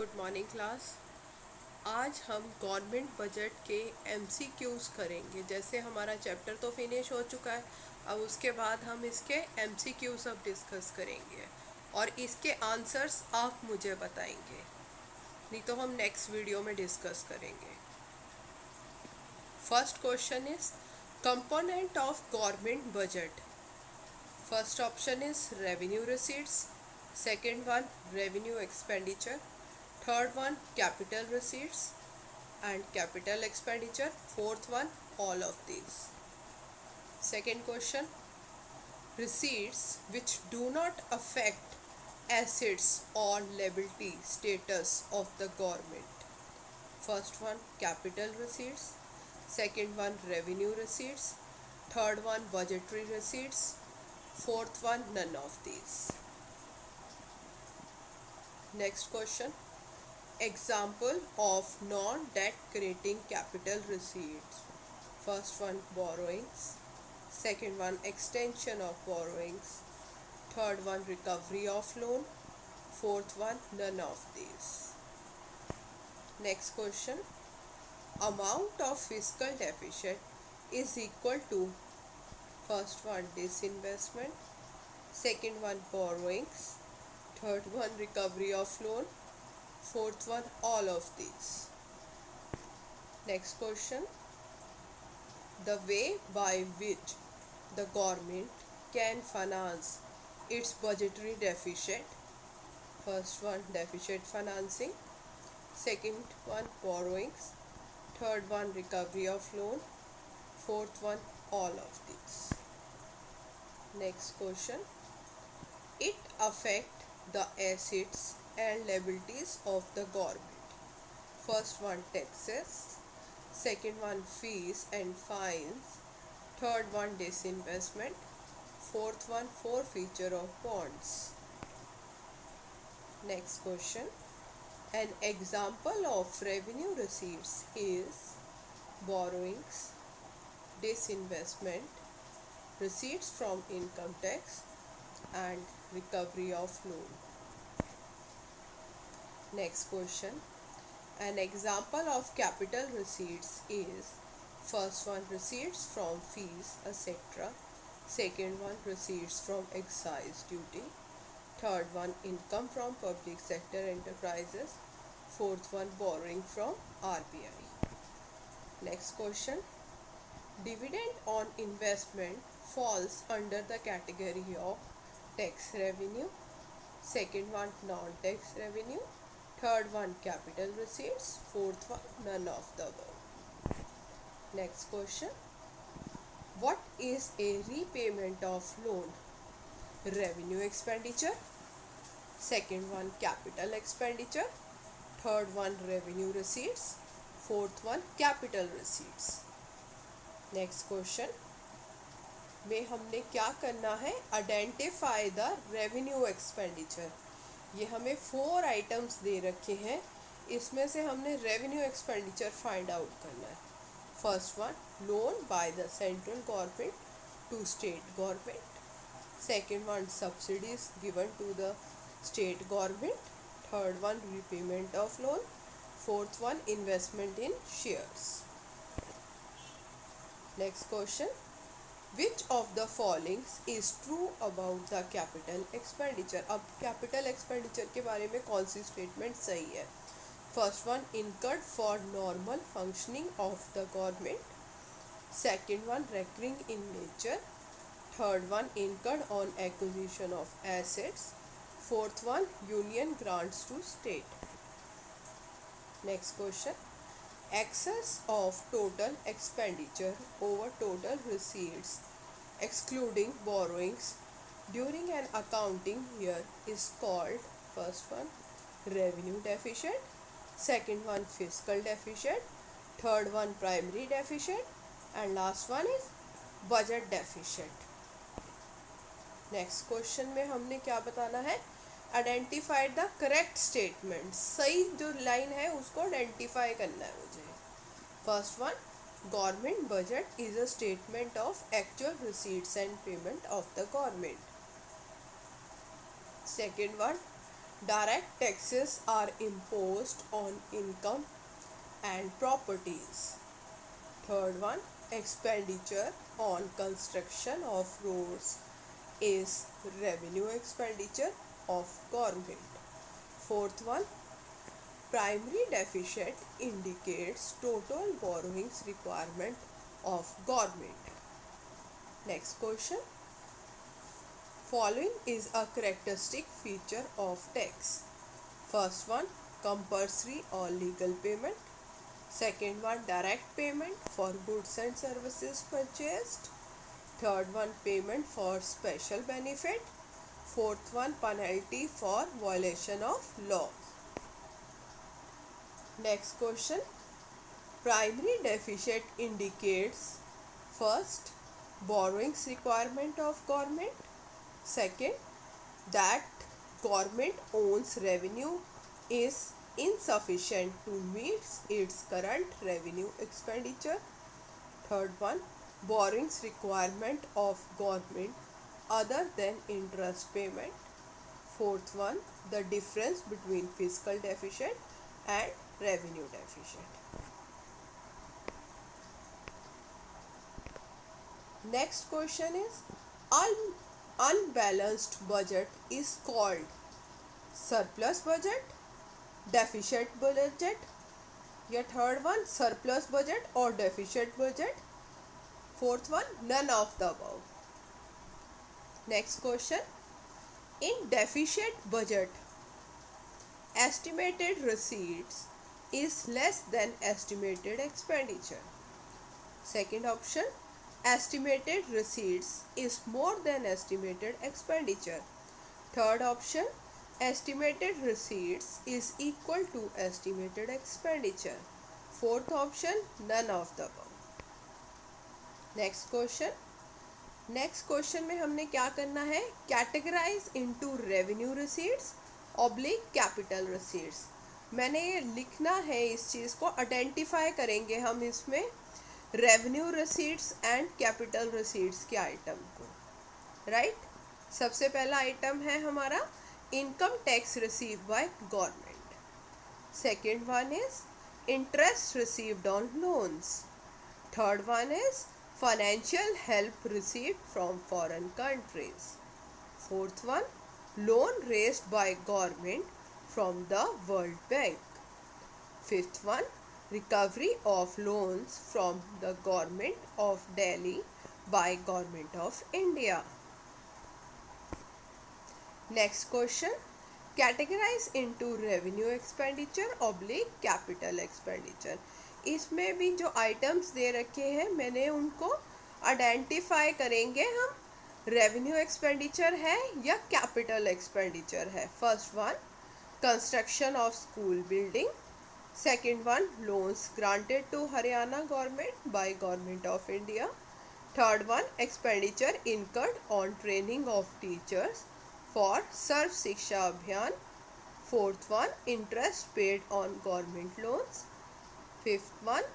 Good morning class. आज हम government budget के एमसीक्यूज़ करेंगे। जैसे हमारा चैप्टर तो फिनिश हो चुका है, अब उसके बाद हम इसके एमसीक्यूज़ अब डिस्कस करेंगे और इसके आंसर्स आप मुझे बताएंगे, नहीं तो हम नेक्स्ट वीडियो में डिस्कस करेंगे। First question is component of government budget. First option is revenue receipts, second one revenue expenditure, third one capital receipts and capital expenditure, fourth one all of these. Second question, receipts which do not affect assets or liability status of the government. First one capital receipts, second one revenue receipts, third one budgetary receipts, fourth one none of these. Next question, example of non-debt creating capital receipts. First one borrowings, second one extension of borrowings, third one recovery of loan, fourth one none of these. Next question, amount of fiscal deficit is equal to first one disinvestment, second one borrowings, third one recovery of loan, fourth one all of these. Next question, the way by which the government can finance its budgetary deficit. First one deficit financing, second one borrowings, third one recovery of loan, fourth one all of these. Next question, it affect the assets and liabilities of the government. First one taxes, second one fees and fines, third one disinvestment, fourth one forfeiture of bonds. Next question, an example of revenue receipts is borrowings, disinvestment, receipts from income tax and recovery of loan. Next question, an example of capital receipts is first one receipts from fees etc., second one receipts from excise duty, third one income from public sector enterprises, fourth one borrowing from RBI. Next question, dividend on investment falls under the category of tax revenue, second one non-tax revenue, third one capital receipts, fourth one none of the above. Next question, what is a repayment of loan? Revenue expenditure, second one capital expenditure, third one revenue receipts, fourth one capital receipts. Next question में हमने क्या करना है, identify the revenue expenditure. ये हमें 4 items दे रखे हैं, इसमें से हमने रेवेन्यू एक्सपेंडिचर फाइंड आउट करना है। First one loan by the central government to state government, second one subsidies given to the state government, third one repayment of loan, fourth one investment in shares. Next question, which of the following is true about the capital expenditure? अब capital expenditure के बारे में कौन सी statement सही है? First one incurred for normal functioning of the government, second one recurring in nature, third one incurred on acquisition of assets, fourth one union grants to state. Next question, excess of total expenditure over total receipts excluding borrowings during an accounting year is called first one revenue deficit, second one fiscal deficit, third one primary deficit and last one is budget deficit. Next question में हमने क्या बताना है, identify the correct statement. सही जो line है उसको identify करना है मुझे। First one, government budget is a statement of actual receipts and payment of the government. Second one, Direct taxes are imposed on income and properties. Third one, expenditure on construction of roads is revenue expenditure of government. Fourth one, primary deficit indicates total borrowings requirement of government. Next question. Following is a characteristic feature of tax. First one, compulsory or legal payment. Second one, direct payment for goods and services purchased. Third one, payment for special benefit. Fourth one, penalty for violation of law. Next question. Primary deficit indicates first, borrowings requirement of government. Second, that government owns revenue is insufficient to meet its current revenue expenditure. Third one, borrowings requirement of government other than interest payment. Fourth one, the difference between fiscal deficit and revenue deficit. Next question is, unbalanced budget is called surplus budget, deficit budget. Your third one, surplus budget or deficit budget. Fourth one, none of the above. Next question. In deficit budget, estimated receipts is less than estimated expenditure. Second option, estimated receipts is more than estimated expenditure. Third option, estimated receipts is equal to estimated expenditure. Fourth option, none of the above. Next question में हमने क्या करना है, categorise into revenue receipts oblique capital receipts. मैंने ये लिखना है, इस चीज़ को आइडेंटिफाई करेंगे हम इसमें revenue receipts and capital receipts के आइटम को. राइट, सबसे पहला आइटम है हमारा income tax receive by government. Second one is interest received on loans. Third one is financial help received from foreign countries. Fourth one, loan raised by government from the World Bank. Fifth one, recovery of loans from the government of Delhi by government of India. Next question, categorize into revenue expenditure oblique capital expenditure. इसमें भी जो items दे रखे हैं मैंने उनको identify करेंगे हम, revenue expenditure है या कैपिटल एक्सपेंडिचर है. First one, construction of school building. Second one, loans granted to Haryana government by government of India. Third one, expenditure incurred on training of teachers for Sarva Shiksha Abhiyan. Fourth one, interest paid on government loans. Fifth one,